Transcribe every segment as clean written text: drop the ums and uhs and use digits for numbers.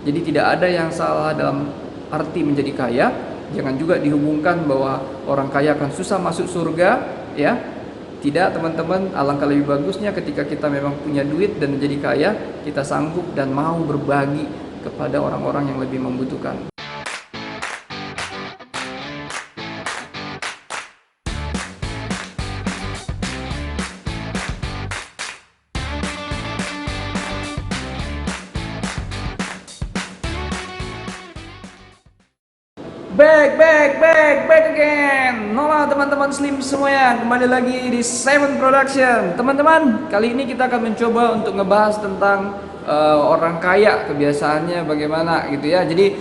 Jadi tidak ada yang salah dalam arti menjadi kaya. Jangan juga dihubungkan bahwa orang kaya akan susah masuk surga, ya. Tidak, teman-teman, alangkah lebih bagusnya ketika kita memang punya duit dan menjadi kaya, kita sanggup dan mau berbagi kepada orang-orang yang lebih membutuhkan. Back again. Nolah teman-teman Slim semuanya, kembali lagi di Seven Production. Teman-teman, kali ini kita akan mencoba untuk ngebahas tentang orang kaya, kebiasaannya bagaimana gitu ya. Jadi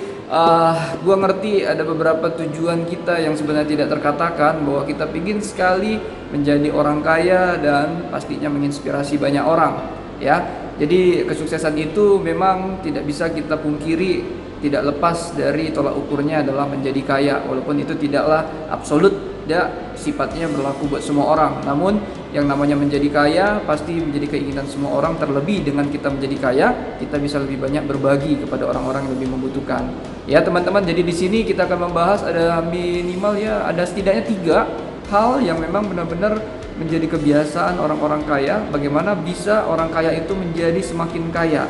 gua ngerti ada beberapa tujuan kita yang sebenarnya tidak terkatakan, bahwa kita ingin sekali menjadi orang kaya dan pastinya menginspirasi banyak orang, ya. Jadi kesuksesan itu memang tidak bisa kita pungkiri, tidak lepas dari tolak ukurnya adalah menjadi kaya, walaupun itu tidaklah absolut, tidak sifatnya berlaku buat semua orang. Namun yang namanya menjadi kaya pasti menjadi keinginan semua orang, terlebih dengan kita menjadi kaya, kita bisa lebih banyak berbagi kepada orang-orang yang lebih membutuhkan. Ya teman-teman, jadi di sini kita akan membahas ada minimal ya, ada setidaknya 3 hal yang memang benar-benar menjadi kebiasaan orang-orang kaya. Bagaimana bisa orang kaya itu menjadi semakin kaya?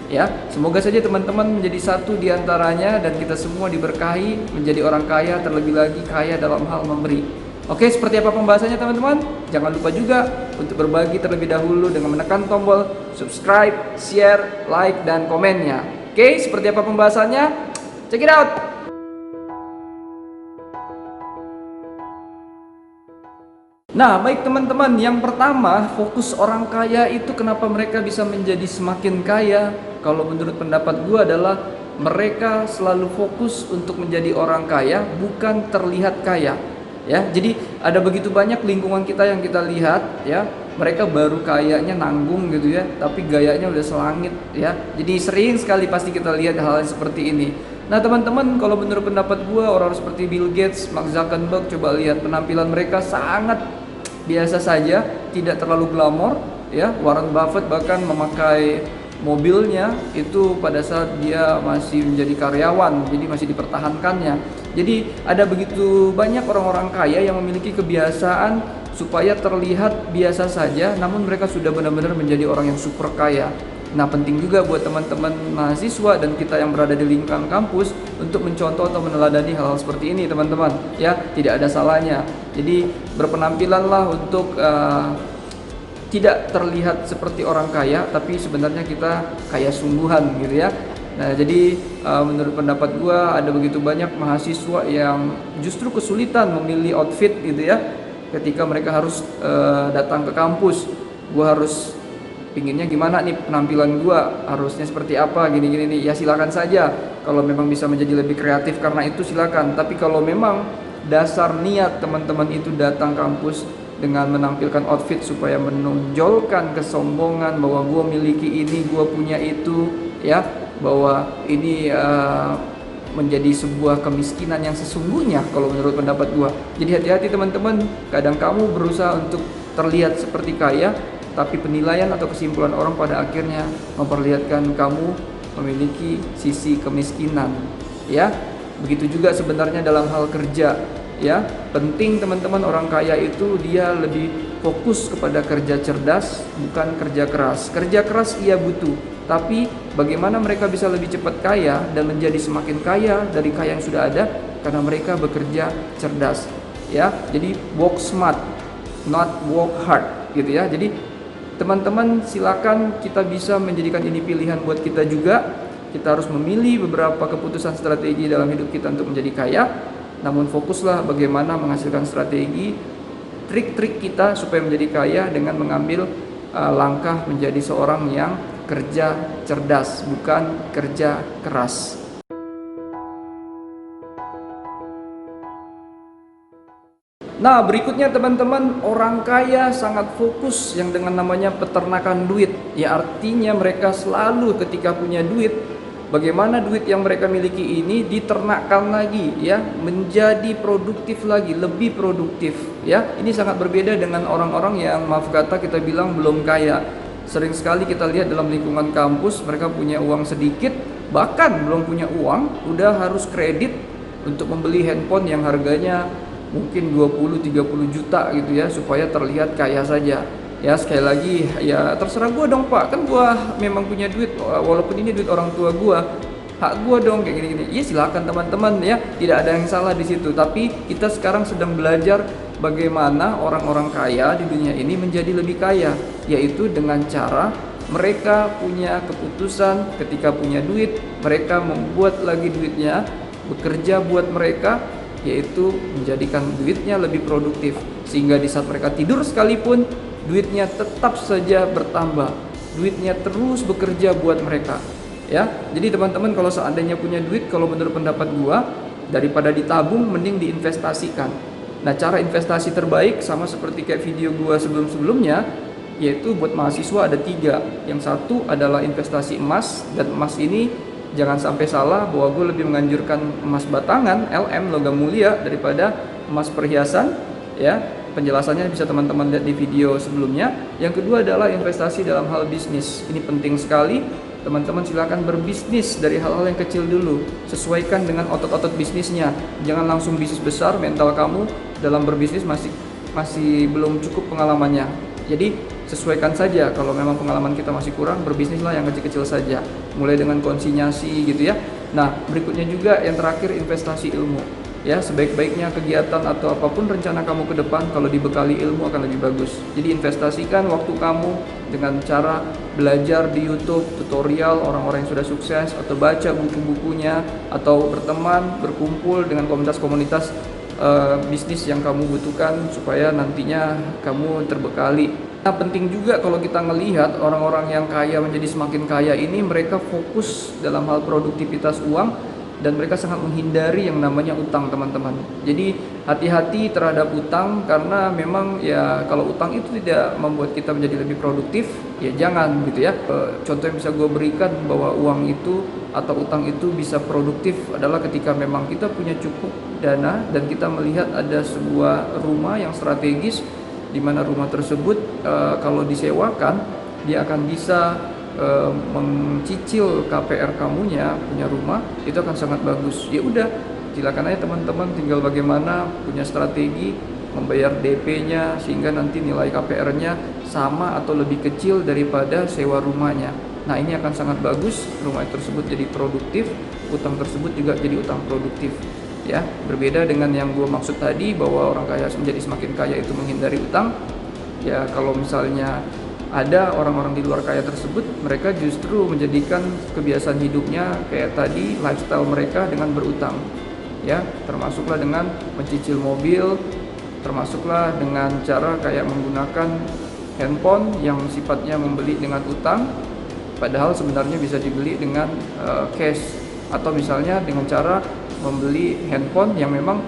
Ya, semoga saja teman-teman menjadi satu di antaranya dan kita semua diberkahi menjadi orang kaya, terlebih lagi kaya dalam hal memberi. Oke, seperti apa pembahasannya teman-teman? Jangan lupa juga untuk berbagi terlebih dahulu dengan menekan tombol subscribe, share, like, dan komennya. Oke, seperti apa pembahasannya? Check it out! Nah, baik teman-teman, yang pertama, fokus orang kaya itu kenapa mereka bisa menjadi semakin kaya? Kalau menurut pendapat gue adalah mereka selalu fokus untuk menjadi orang kaya, bukan terlihat kaya. Ya, jadi ada begitu banyak lingkungan kita yang kita lihat, ya, mereka baru kayanya nanggung gitu ya, tapi gayanya udah selangit, ya. Jadi sering sekali pasti kita lihat hal-hal seperti ini. Nah teman-teman, kalau menurut pendapat gue, orang seperti Bill Gates, Mark Zuckerberg, coba lihat penampilan mereka sangat biasa saja, tidak terlalu glamor, ya. Warren Buffett bahkan memakai mobilnya itu pada saat dia masih menjadi karyawan, jadi masih dipertahankannya. Jadi ada begitu banyak orang-orang kaya yang memiliki kebiasaan supaya terlihat biasa saja, namun mereka sudah benar-benar menjadi orang yang super kaya. Nah, penting juga buat teman-teman mahasiswa dan kita yang berada di lingkungan kampus untuk mencontoh atau meneladani hal-hal seperti ini, teman-teman. Ya, tidak ada salahnya. Jadi berpenampilanlah untuk tidak terlihat seperti orang kaya, tapi sebenarnya kita kaya sungguhan gitu ya. Nah, jadi menurut pendapat gua ada begitu banyak mahasiswa yang justru kesulitan memilih outfit gitu ya. Ketika mereka harus datang ke kampus, gua harus pinginnya gimana nih penampilan gua, harusnya seperti apa, gini-gini nih. Ya silakan saja. Kalau memang bisa menjadi lebih kreatif karena itu silakan. Tapi kalau memang dasar niat teman-teman itu datang kampus dengan menampilkan outfit supaya menonjolkan kesombongan bahwa gue miliki ini, gue punya itu, ya, bahwa ini menjadi sebuah kemiskinan yang sesungguhnya kalau menurut pendapat gue. Jadi hati-hati teman-teman, kadang kamu berusaha untuk terlihat seperti kaya, tapi penilaian atau kesimpulan orang pada akhirnya memperlihatkan kamu memiliki sisi kemiskinan, ya. Begitu juga sebenarnya dalam hal kerja. Ya, penting teman-teman, orang kaya itu dia lebih fokus kepada kerja cerdas, bukan kerja keras. Kerja keras ia butuh, tapi bagaimana mereka bisa lebih cepat kaya dan menjadi semakin kaya dari kaya yang sudah ada, karena mereka bekerja cerdas. Ya, jadi work smart, not work hard, gitu ya. Jadi teman-teman silakan, kita bisa menjadikan ini pilihan buat kita juga. Kita harus memilih beberapa keputusan strategi dalam hidup kita untuk menjadi kaya. Namun fokuslah bagaimana menghasilkan strategi, trik-trik kita supaya menjadi kaya dengan mengambil langkah menjadi seorang yang kerja cerdas, bukan kerja keras. Nah, berikutnya teman-teman, orang kaya sangat fokus yang dengan namanya peternakan duit. Ya, artinya mereka selalu ketika punya duit, bagaimana duit yang mereka miliki ini diternakkan lagi, ya, menjadi produktif lagi, lebih produktif, ya. Ini sangat berbeda dengan orang-orang yang maaf kata kita bilang belum kaya. Sering sekali kita lihat dalam lingkungan kampus, mereka punya uang sedikit, Bahkan belum punya uang udah harus kredit untuk membeli handphone yang harganya mungkin 20-30 juta gitu ya, supaya terlihat kaya saja. Ya sekali lagi, ya terserah gua dong Pak, kan gua memang punya duit, walaupun ini duit orang tua gua, hak gua dong kayak gini-gini. Iya silakan teman-teman ya, tidak ada yang salah di situ. Tapi kita sekarang sedang belajar bagaimana orang-orang kaya di dunia ini menjadi lebih kaya, yaitu dengan cara mereka punya keputusan ketika punya duit, mereka membuat lagi duitnya bekerja buat mereka, yaitu menjadikan duitnya lebih produktif, sehingga di saat mereka tidur sekalipun duitnya tetap saja bertambah, duitnya terus bekerja buat mereka ya. Jadi teman-teman, kalau seandainya punya duit, kalau menurut pendapat gua, daripada ditabung mending diinvestasikan. Nah, cara investasi terbaik sama seperti kayak video gua sebelum-sebelumnya, yaitu buat mahasiswa ada 3. Yang satu adalah investasi emas, dan emas ini jangan sampai salah bahwa gue lebih menganjurkan emas batangan LM logam mulia daripada emas perhiasan ya. Penjelasannya bisa teman-teman lihat di video sebelumnya. Yang kedua adalah investasi dalam hal bisnis. Ini penting sekali. Teman-teman silakan berbisnis dari hal-hal yang kecil dulu. Sesuaikan dengan otot-otot bisnisnya. Jangan langsung bisnis besar, mental kamu dalam berbisnis masih belum cukup pengalamannya. Jadi sesuaikan saja, kalau memang pengalaman kita masih kurang, berbisnislah yang kecil-kecil saja. Mulai dengan konsinyasi gitu ya. Nah, berikutnya juga yang terakhir, investasi ilmu. Ya, sebaik-baiknya kegiatan atau apapun rencana kamu ke depan, kalau dibekali ilmu akan lebih bagus. Jadi investasikan waktu kamu dengan cara belajar di YouTube, tutorial orang-orang yang sudah sukses, atau baca buku-bukunya, atau berteman, berkumpul dengan komunitas-komunitas bisnis yang kamu butuhkan supaya nantinya kamu terbekali. Nah, penting juga kalau kita melihat orang-orang yang kaya menjadi semakin kaya ini, mereka fokus dalam hal produktivitas uang dan mereka sangat menghindari yang namanya utang, teman-teman. Jadi hati-hati terhadap utang, karena memang ya kalau utang itu tidak membuat kita menjadi lebih produktif, ya jangan gitu ya. Contoh yang bisa gue berikan bahwa uang itu atau utang itu bisa produktif adalah ketika memang kita punya cukup dana dan kita melihat ada sebuah rumah yang strategis, di mana rumah tersebut kalau disewakan dia akan bisa mencicil KPR kamunya, punya rumah itu akan sangat bagus. Ya udah, silakan aja teman-teman, tinggal bagaimana punya strategi membayar DP-nya sehingga nanti nilai KPR-nya sama atau lebih kecil daripada sewa rumahnya. Nah, ini akan sangat bagus, rumah tersebut jadi produktif, utang tersebut juga jadi utang produktif. Ya, berbeda dengan yang gue maksud tadi bahwa orang kaya menjadi semakin kaya itu menghindari utang. Ya, kalau misalnya ada orang-orang di luar kaya tersebut, mereka justru menjadikan kebiasaan hidupnya kayak tadi, lifestyle mereka dengan berutang. Ya, termasuklah dengan mencicil mobil, termasuklah dengan cara kayak menggunakan handphone yang sifatnya membeli dengan utang, padahal sebenarnya bisa dibeli dengan cash, atau misalnya dengan cara membeli handphone yang memang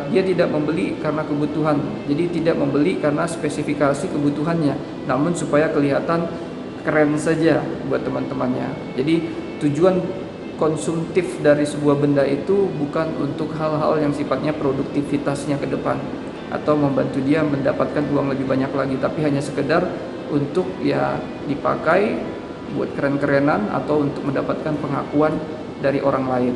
dia tidak membeli karena kebutuhan, jadi tidak membeli karena spesifikasi kebutuhannya, namun supaya kelihatan keren saja buat teman-temannya. Jadi tujuan konsumtif dari sebuah benda itu bukan untuk hal-hal yang sifatnya produktivitasnya ke depan atau membantu dia mendapatkan uang lebih banyak lagi, tapi hanya sekedar untuk ya dipakai buat keren-kerenan atau untuk mendapatkan pengakuan dari orang lain.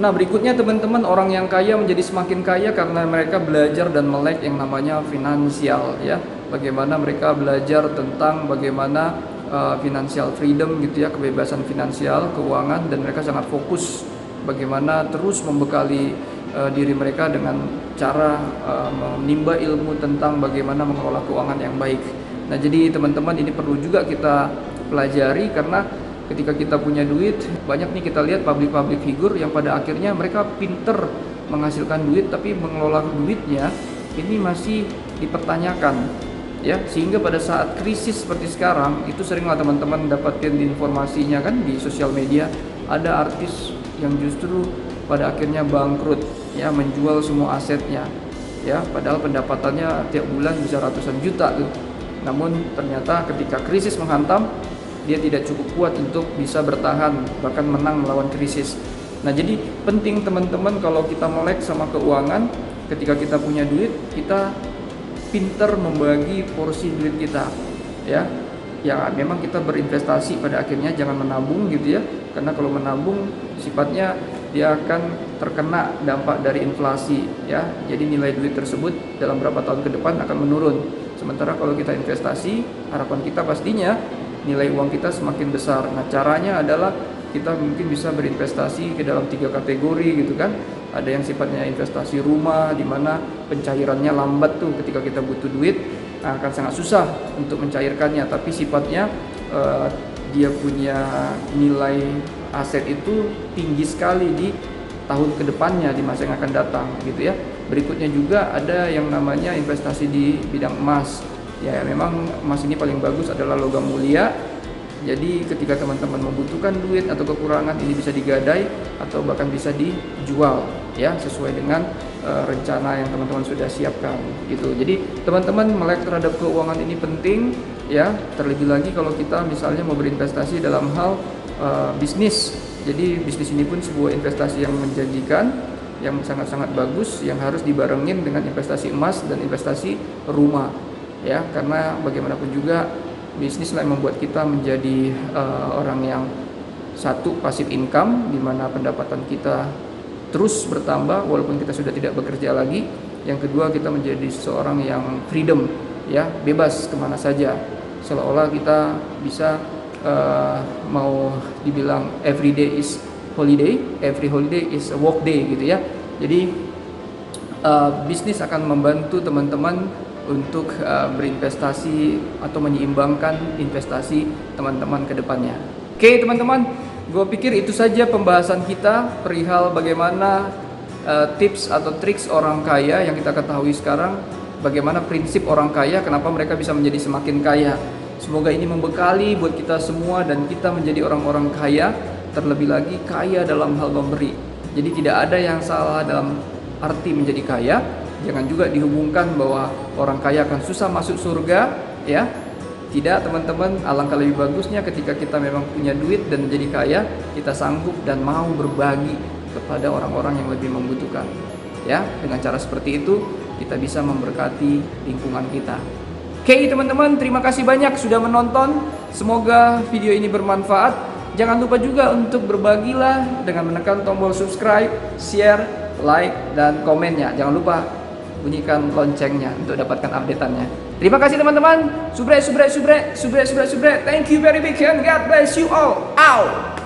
Nah, berikutnya teman-teman, orang yang kaya menjadi semakin kaya karena mereka belajar dan melek yang namanya finansial ya. Bagaimana mereka belajar tentang bagaimana financial freedom gitu ya, kebebasan finansial, keuangan, dan mereka sangat fokus bagaimana terus membekali diri mereka dengan cara menimba ilmu tentang bagaimana mengelola keuangan yang baik. Nah, jadi teman-teman, ini perlu juga kita pelajari, karena ketika kita punya duit, banyak nih kita lihat public figure yang pada akhirnya mereka pinter menghasilkan duit, tapi mengelola duitnya ini masih dipertanyakan ya, sehingga pada saat krisis seperti sekarang itu seringlah teman-teman dapatin informasinya kan di sosial media, ada artis yang justru pada akhirnya bangkrut ya, menjual semua asetnya ya, padahal pendapatannya tiap bulan bisa ratusan juta tuh. Namun ternyata ketika krisis menghantam, dia tidak cukup kuat untuk bisa bertahan, bahkan menang melawan krisis. Nah, jadi penting teman-teman kalau kita melek sama keuangan, ketika kita punya duit, kita pinter membagi porsi duit kita. ya. Ya memang kita berinvestasi pada akhirnya jangan menabung gitu ya, karena kalau menabung sifatnya dia akan terkena dampak dari inflasi ya. Jadi nilai duit tersebut dalam beberapa tahun ke depan akan menurun. Sementara kalau kita investasi, harapan kita pastinya nilai uang kita semakin besar. Nah, caranya adalah kita mungkin bisa berinvestasi ke dalam 3 kategori gitu kan. Ada yang sifatnya investasi rumah, di mana pencairannya lambat tuh ketika kita butuh duit, akan sangat susah untuk mencairkannya, tapi sifatnya dia punya nilai aset itu tinggi sekali di tahun kedepannya, di masa yang akan datang gitu ya. Berikutnya juga ada yang namanya investasi di bidang emas. Ya memang emas ini paling bagus adalah logam mulia. Jadi ketika teman-teman membutuhkan duit atau kekurangan, ini bisa digadai atau bahkan bisa dijual ya, sesuai dengan rencana yang teman-teman sudah siapkan gitu. Jadi teman-teman melek terhadap keuangan ini penting ya, terlebih lagi kalau kita misalnya mau berinvestasi dalam hal bisnis. Jadi bisnis ini pun sebuah investasi yang menjanjikan, yang sangat-sangat bagus, yang harus dibarengin dengan investasi emas dan investasi rumah ya, karena bagaimanapun juga bisnis lah yang membuat kita menjadi orang yang satu pasif income, di mana pendapatan kita terus bertambah walaupun kita sudah tidak bekerja lagi. Yang kedua, kita menjadi seseorang yang freedom ya, bebas kemana saja, seolah-olah kita bisa mau dibilang every day is holiday, every holiday is a work day gitu ya. Jadi bisnis akan membantu teman-teman untuk berinvestasi atau menyeimbangkan investasi teman-teman ke depannya. Oke teman-teman, gue pikir itu saja pembahasan kita perihal bagaimana tips atau triks orang kaya yang kita ketahui sekarang, bagaimana prinsip orang kaya, kenapa mereka bisa menjadi semakin kaya. Semoga ini membekali buat kita semua dan kita menjadi orang-orang kaya, terlebih lagi kaya dalam hal memberi. Jadi tidak ada yang salah dalam arti menjadi kaya. Jangan juga dihubungkan bahwa orang kaya akan susah masuk surga ya. Tidak teman-teman, alangkah lebih bagusnya ketika kita memang punya duit dan menjadi kaya, kita sanggup dan mau berbagi kepada orang-orang yang lebih membutuhkan. Ya, dengan cara seperti itu kita bisa memberkati lingkungan kita. Oke teman-teman, terima kasih banyak sudah menonton. Semoga video ini bermanfaat. Jangan lupa juga untuk berbagilah dengan menekan tombol subscribe, share, like, dan komennya. Jangan lupa bunyikan loncengnya untuk dapatkan update-annya. Terima kasih teman-teman. Subre. Thank you very big and God bless you all. Out.